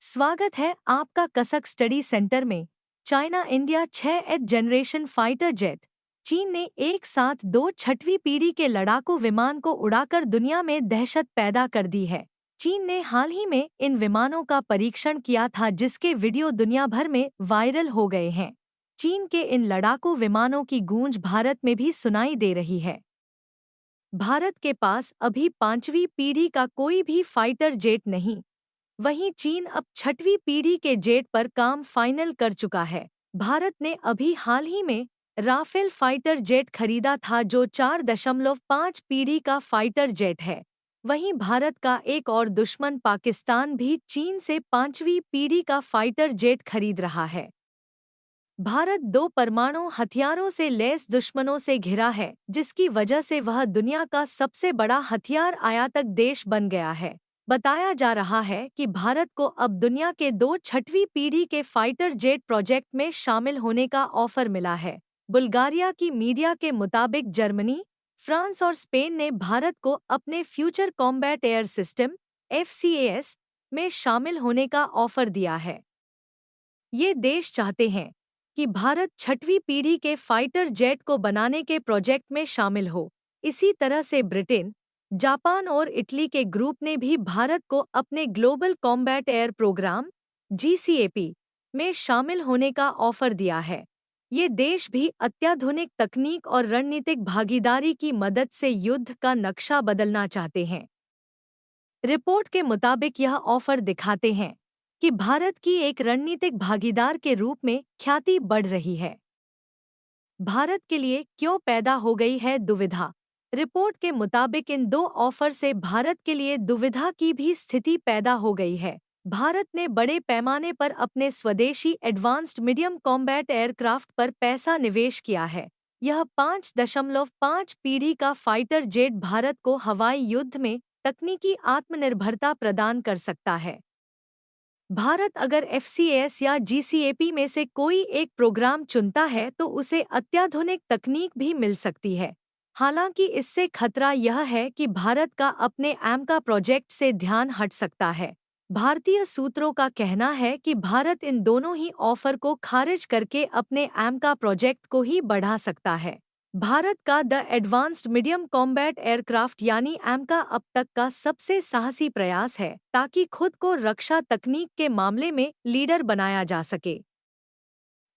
स्वागत है आपका कसक स्टडी सेंटर में। China India 6th generation fighter jet. चीन ने एक साथ दो छठवीं पीढ़ी के लड़ाकू विमान को उड़ाकर दुनिया में दहशत पैदा कर दी है। चीन ने हाल ही में इन विमानों का परीक्षण किया था, जिसके वीडियो दुनिया भर में वायरल हो गए हैं। चीन के इन लड़ाकू विमानों की गूंज भारत में भी सुनाई दे रही है। भारत के पास अभी पांचवी पीढ़ी का कोई भी फाइटर जेट नहीं। वहीं चीन अब छठवीं पीढ़ी के जेट पर काम फाइनल कर चुका है। भारत ने अभी हाल ही में राफेल फाइटर जेट खरीदा था, जो 4.5 पीढ़ी का फाइटर जेट है। वहीं भारत का एक और दुश्मन पाकिस्तान भी चीन से पांचवी पीढ़ी का फाइटर जेट खरीद रहा है। भारत दो परमाणु हथियारों से लैस दुश्मनों से घिरा है, जिसकी वजह से वह दुनिया का सबसे बड़ा हथियार आयातक देश बन गया है। बताया जा रहा है कि भारत को अब दुनिया के दो छठवीं पीढ़ी के फाइटर जेट प्रोजेक्ट में शामिल होने का ऑफर मिला है। बुल्गारिया की मीडिया के मुताबिक जर्मनी, फ्रांस और स्पेन ने भारत को अपने future combat air system (FCAS) में शामिल होने का ऑफर दिया है। ये देश चाहते हैं कि भारत छठवीं पीढ़ी के फाइटर जेट को बनाने के प्रोजेक्ट में शामिल हो। इसी तरह से ब्रिटेन, जापान और इटली के ग्रुप ने भी भारत को अपने global combat air programme (GCAP) में शामिल होने का ऑफर दिया है। ये देश भी अत्याधुनिक तकनीक और रणनीतिक भागीदारी की मदद से युद्ध का नक्शा बदलना चाहते हैं। रिपोर्ट के मुताबिक यह ऑफर दिखाते हैं कि भारत की एक रणनीतिक भागीदार के रूप में ख्याति बढ़ रही है। भारत के लिए क्यों पैदा हो गई है दुविधा? रिपोर्ट के मुताबिक इन दो ऑफर से भारत के लिए दुविधा की भी स्थिति पैदा हो गई है। भारत ने बड़े पैमाने पर अपने स्वदेशी एडवांस्ड मीडियम कॉम्बैट एयरक्राफ्ट पर पैसा निवेश किया है। यह 5.5 पीढ़ी का फाइटर जेट भारत को हवाई युद्ध में तकनीकी आत्मनिर्भरता प्रदान कर सकता है। भारत अगर FCAS या GCAP में से कोई एक प्रोग्राम चुनता है तो उसे अत्याधुनिक तकनीक भी मिल सकती है। हालांकि इससे खतरा यह है कि भारत का अपने AMCA प्रोजेक्ट से ध्यान हट सकता है। भारतीय सूत्रों का कहना है कि भारत इन दोनों ही ऑफर को खारिज करके अपने AMCA प्रोजेक्ट को ही बढ़ा सकता है। भारत का the advanced medium combat aircraft यानी AMCA अब तक का सबसे साहसी प्रयास है, ताकि खुद को रक्षा तकनीक के मामले में लीडर बनाया जा सके।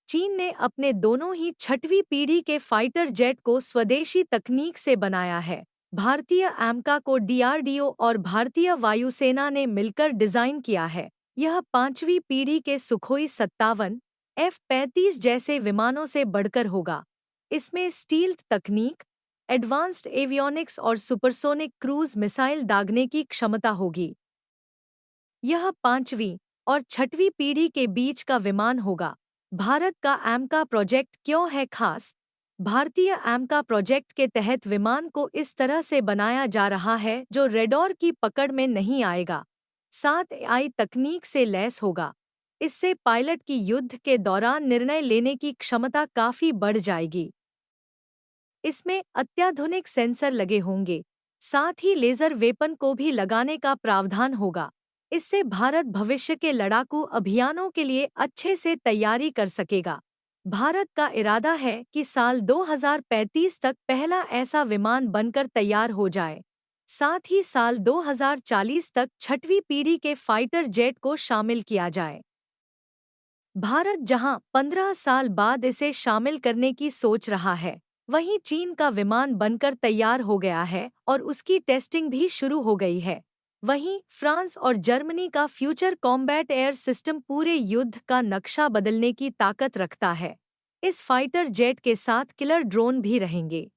चीन ने अपने दोनों ही छठवीं पीढ़ी के फाइटर जेट को स्वदेशी तकनीक से बनाया है। भारतीय AMCA को DRDO और भारतीय वायुसेना ने मिलकर डिजाइन किया है। यह पांचवी पीढ़ी के सुखोई 57, F-35 जैसे विमानों से बढ़कर होगा। इसमें स्टील्थ तकनीक, एडवांस्ड एवियोनिक्स और सुपरसोनिक क्रूज मिसाइल दागने की क्षमता होगी। यह पांचवी और छठवीं पीढ़ी के बीच का विमान होगा। भारत का AMCA प्रोजेक्ट क्यों है खास? भारतीय AMCA प्रोजेक्ट के तहत विमान को इस तरह से बनाया जा रहा है जो रेडॉर की पकड़ में नहीं आएगा। 7AI तकनीक से लैस होगा। इससे पायलट की युद्ध के दौरान निर्णय लेने की क्षमता काफी बढ़ जाएगी। इसमें अत्याधुनिक सेंसर लगे होंगे, साथ ही लेजर वेपन को भी लगाने का प्रावधान होगा। इससे भारत भविष्य के लड़ाकू अभियानों के लिए अच्छे से तैयारी कर सकेगा। भारत का इरादा है कि साल 2035 तक पहला ऐसा विमान बनकर तैयार हो जाए। साथ ही साल 2040 तक छठवीं पीढ़ी के फाइटर जेट को शामिल किया जाए। भारत जहां 15 साल बाद इसे शामिल करने की सोच रहा है, वहीं चीन का विमान बनकर तैयार हो गया है और उसकी टेस्टिंग भी शुरू हो गई है। वहीं फ्रांस और जर्मनी का फ्यूचर कॉम्बैट एयर सिस्टम पूरे युद्ध का नक्शा बदलने की ताकत रखता है। इस फाइटर जेट के साथ किलर ड्रोन भी रहेंगे।